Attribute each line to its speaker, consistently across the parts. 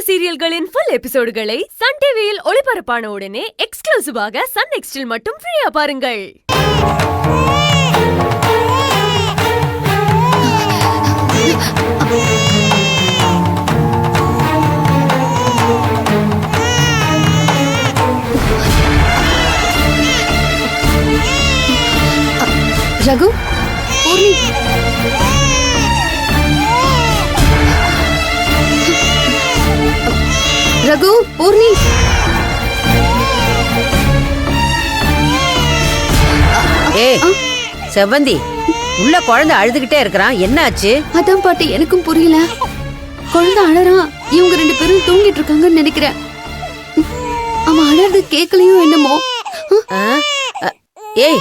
Speaker 1: சீரியல்களின் full எபிசோடுகளை Sun டிவியில் ஒளிபரப்பான உடனே எக்ஸ்க்ளூசிவாக சன் நெக்ஸ்டில் மட்டும் ஃப்ரீயா பாருங்கள்.
Speaker 2: ரகு, பூர்ணி, ரகு, பூர்ணி,
Speaker 3: ஏய் செவ்வந்தி, உள்ள குழந்தை அழுதுகிட்டே இருக்கிறான், என்ன ஆச்சு?
Speaker 2: அதான் பாட்டி எனக்கும் புரியல. குழந்தை அழறான், இவங்க 2 பேரும் தூங்கிட்டு இருக்காங்கன்னு நினைக்கிறேன். அவன் அழறது கேட்கலையும் என்னமோ.
Speaker 3: ஏய்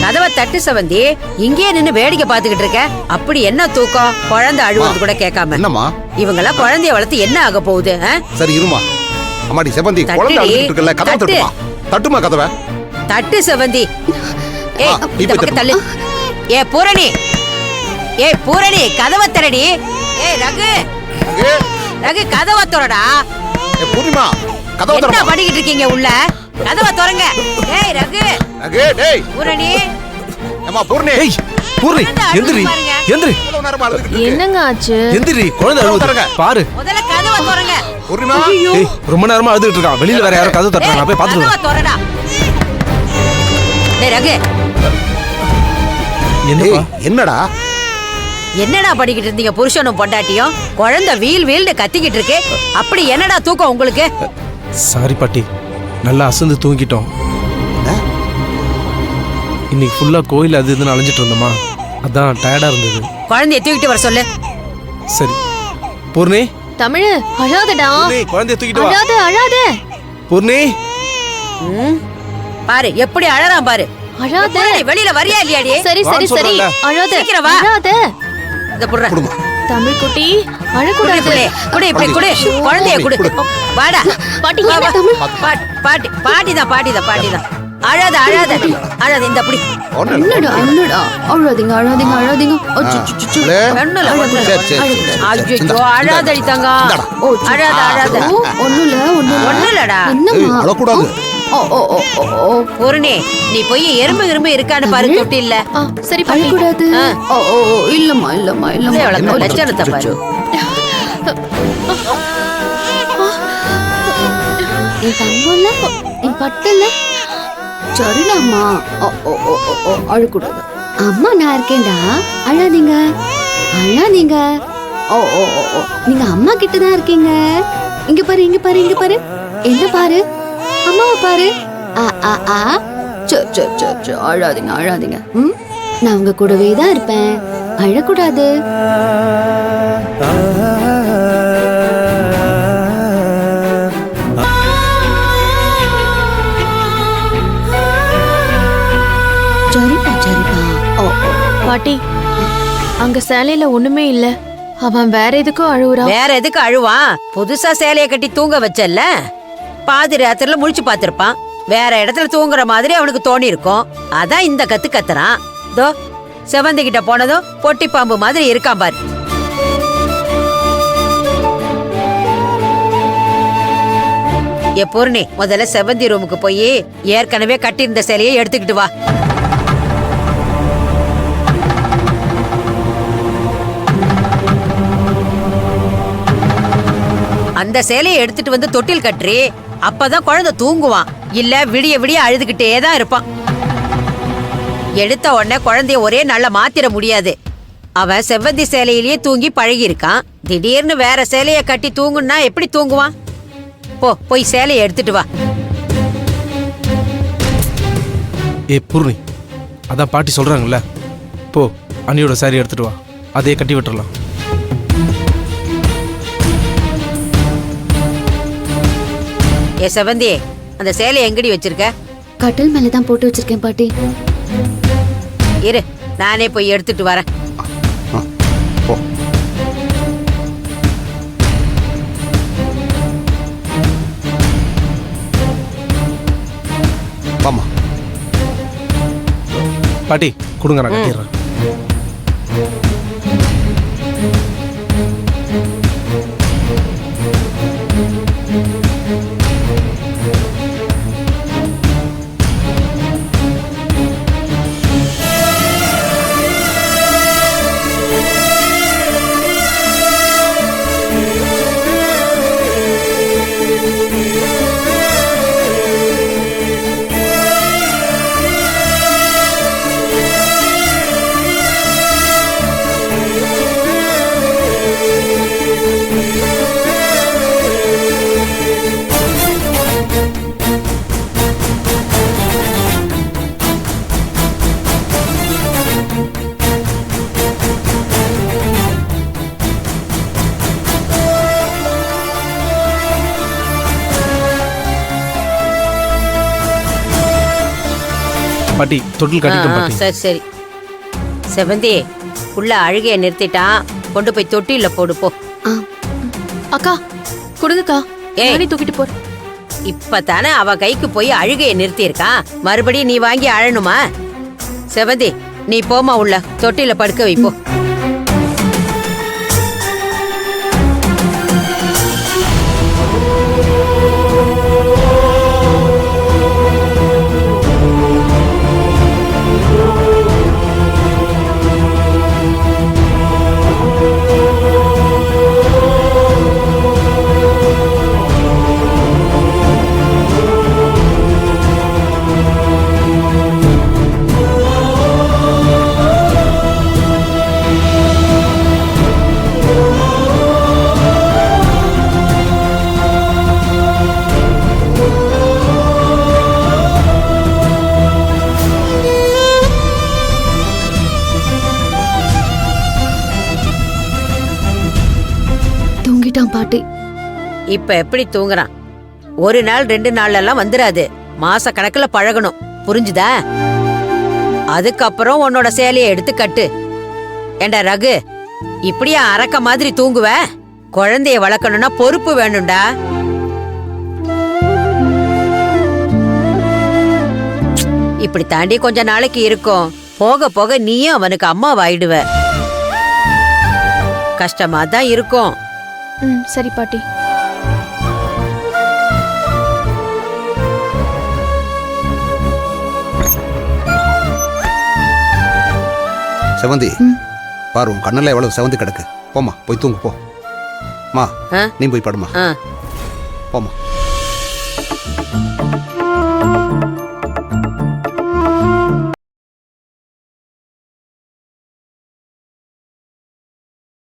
Speaker 3: கதவை தட்டு செவந்தி, இங்கேயே நின்னு வேடிக்கை பாத்துக்கிட்டு இருக்க. அப்படி என்ன தூக்கம்? குழந்தை அழுவது கூட கேட்காம இவங்கெல்லாம் குழந்தைய வளர்த்து என்ன ஆக போகுது?
Speaker 4: சரி இருமா. அம்மாடி செவந்தி, குழந்தை அழுதுட்டு இருக்கல, கதவை தட்டுமா. தட்டுமா கதவை.
Speaker 3: தட்டு செவந்தி. ஏய் இந்த பக்கம் தள்ளு. ஏய் பூரணி, ஏய் பூரணி, கதவை திறடி. ஏய் ரகு, ரகு கதவை திறடா.
Speaker 4: ஏய் பூர்ணிமா, கதவை திறமா.
Speaker 3: என்ன பண்ணிக்கிட்டு இருக்கீங்க உள்ள? கதவை திறங்க. ஏய் ரகு, ரகு டேய் பூரணி.
Speaker 4: அம்மா பூர்ணி,
Speaker 5: ஏய் பூர்ணி, எந்திரி எந்திரி.
Speaker 2: என்னங்க ஆச்சு?
Speaker 5: எந்திரி, குழந்தை அழுவுது பாரு.
Speaker 3: முதல்ல கதவை திறங்க.
Speaker 4: பூர்ணிமா,
Speaker 5: ஏய் ரொம்ப நேரமா அழுதுட்டு இருக்கான். வெளியில வேற யாரோ கதவை தட்டுறாங்க, நான் போய் பாத்துட்டு வரேன்.
Speaker 3: கதவை திறடா. டேய் ரகு,
Speaker 4: என்னடா
Speaker 3: என்னடா படிக்கிட்டு இருந்தீங்க புருஷனும் பொண்டாட்டியும்? குழந்தை வீல் வீல்னு கத்திக்கிட்டு இருக்கு. அப்படி என்னடா தூக்கம் உங்களுக்கு?
Speaker 5: சாரி பாட்டி, நல்லா அசந்து தூங்கிட்டோம். இன்னைக்கு ஃபுல்லா கோயில் அது இதுன்னு அலைஞ்சிட்டு இருந்தோமா, அதான் டயர்டா இருந்தது.
Speaker 3: குழந்தைய தூக்கிட்டு வர சொல்லு.
Speaker 5: சரி பூர்ணி.
Speaker 2: தமிழ் அழாதடா.
Speaker 5: குழந்தைய தூக்கிட்டு வா.
Speaker 2: அழாத அழாத
Speaker 5: பூர்ணி.
Speaker 3: பாரு எப்படி அழறான் பாரு.
Speaker 2: அழாத.
Speaker 3: வெளியில வரியா இல்லையாடி?
Speaker 2: சரி சரி சரி, அழாத.
Speaker 3: சீக்கிரம் வா.
Speaker 2: அழாத.
Speaker 3: இத புடுற.
Speaker 2: தமிழ் குட்டி அழக்கூடாது.
Speaker 3: குடி இப்படி குடி, குழந்தைய குடி. வாடா
Speaker 2: பாட்டி,
Speaker 3: வா,
Speaker 2: என்ன
Speaker 3: வா.
Speaker 2: தமிழ்?
Speaker 3: பாட்டிதான். அழாத அழாத அழாத. இந்த அப்படி
Speaker 2: என்னடா என்னடா, அழாதீங்க அழாதீங்க அழாதீங்க. அச்சச்சோ,
Speaker 3: ஒண்ணுல ஐயோ அழாதடி தங்க. அழாத அழாத.
Speaker 2: ஒண்ணுல
Speaker 3: ஒண்ணுலடா.
Speaker 2: என்னம்மா
Speaker 4: அழக்கூடாது.
Speaker 2: ஓ ஓ ஓ ஓ
Speaker 3: பூரணி, நீ போய் எறும்பு இருக்கான்னு பாரு தொட்டி இல்ல.
Speaker 2: சரி அழக்கூடாது. ஓ ஓ இல்லம்மா இல்லம்மா இல்லம்மா.
Speaker 3: லட்சணத்தை பாரு.
Speaker 2: என் தங்கம்ல, என் பட்டல. சரிடாம்மா. ஓ ஓ ஓ ஓ அழக்கூடாது. அம்மா நான் இருக்கேன்டா, அழாதீங்க அழாதீங்க. ஓ ஓ ஓ ஓ, நீங்க அம்மா கிட்ட தான் இருக்கீங்க. இங்க பாரு இங்க பாரு இங்க பாரு. என்ன பாரு, அம்மாவை பாரு. ஆ ஆ ஆ. சோ சோ சோ சோ, அழாதீங்க அழாதீங்க. நான் உங்க கூடவே தான் இருப்பேன், அழக்கூடாது. சரிப்பா சரிப்பா. ஓ
Speaker 6: பாட்டி, அங்க சேலையில ஒண்ணுமே இல்ல. அவன் வேற எதுக்கும் அழுவுறான்.
Speaker 3: வேற எதுக்கு அழுவான்? புதுசா சேலைய கட்டி தூங்க வச்சல்ல, பாதி ராத்திரில முழிச்சு பாத்திருப்பான். வேற இடத்துல தூங்குற மாதிரி அவனுக்கு தோணி இருக்கும். அதான் இந்த கத்து கத்துறான். தோ செவந்தி கிட்ட போனதும் பொட்டி பாம்பு மாதிரி இருக்கான் பாரு. ஏ பூர்ணி, முதல்ல செவந்தி ரூமுக்கு போய் ஏற்கனவே கட்டியிருந்த சேலையை எடுத்துக்கிட்டு வா. அந்த சேலையை எடுத்துட்டு வந்து தொட்டில் கட்டுறி, அப்பதான் குழந்தை தூங்குவான். இல்ல விடிய விடிய அழுதுகிட்டே தான் இருப்பான். எடுத்த உடனே குழந்தைய ஒரே நாள்ல மாத்திர முடியாது. அவன் செவ்வந்தி சேலையிலேயே தூங்கி பழகி இருக்கான். திடீர்னு வேற சேலைய கட்டி தூங்குன்னா எப்படி தூங்குவான்? போய் சேலையை எடுத்துட்டு வா.
Speaker 5: ஏ பூர்ணி, அதான் பாட்டி சொல்றாங்கல்ல, போ அண்ணியோட சாரி எடுத்துட்டு வா, அதையே கட்டி விட்டுறலாம்.
Speaker 3: ஏ செவந்தி, அந்த சேலையை எங்கடி வச்சிருக்க?
Speaker 2: கட்டில் மேல தான் போட்டு வச்சிருக்கேன் பாட்டி.
Speaker 3: இரு, நானே போய் எடுத்துட்டு வரேன்.
Speaker 5: பாட்டி கொடுங்க, நான் கட்டிடுறேன். பாட்டி தொட்டில் கட்டிட்டோம் பாட்டி.
Speaker 3: சரி சரி. செவந்தி உள்ள அழுகைய நிறுத்திட்டான், கொண்டு போய் தொட்டில போடு போ.
Speaker 6: அக்கா கொடுங்கக்கா.
Speaker 3: ஏய்.
Speaker 6: நானே தூக்கிட்டு போறேன்.
Speaker 3: இப்பதானே அவ கைக்கு போய் அழுகைய நிறுத்தி இருக்கான், மறுபடியும் நீ வாங்கி அழணுமா? செவந்தி நீ போமா, உள்ள தொட்டில படுக்க வைப்போ.
Speaker 2: தூங்கிட்டான் பாட்டி.
Speaker 3: இப்ப எப்படி தூங்குறான்? ஒரு நாள் 2 நாள் எல்லாம் வந்துராது, மாச கணக்குல பழகணும், புரிஞ்சுதா? அதுக்கப்புறம் உன்னோட சேலையை எடுத்து கட்டு. ஏண்டா ரகு, இப்படியா அரக்க மாதிரி தூங்குவ? குழந்தைய வளர்க்கணும்னா பொறுப்பு வேணும்டா. இப்படி தாண்டி கொஞ்ச நாளைக்கு இருக்கும், போக போக நீயும் அவனுக்கு அம்மாவாயிடுவ. கஷ்டமா தான் இருக்கும்.
Speaker 6: சரி பாட்டி.
Speaker 4: செவந்தி பாரு, உன் கண்ணுல எவ்வளவு செவந்தி கிடக்கு. போமா போய் தூங்கு போ. மா
Speaker 3: ஆ?
Speaker 4: நீ போய் படுமா.
Speaker 3: ஆ.
Speaker 4: போமா.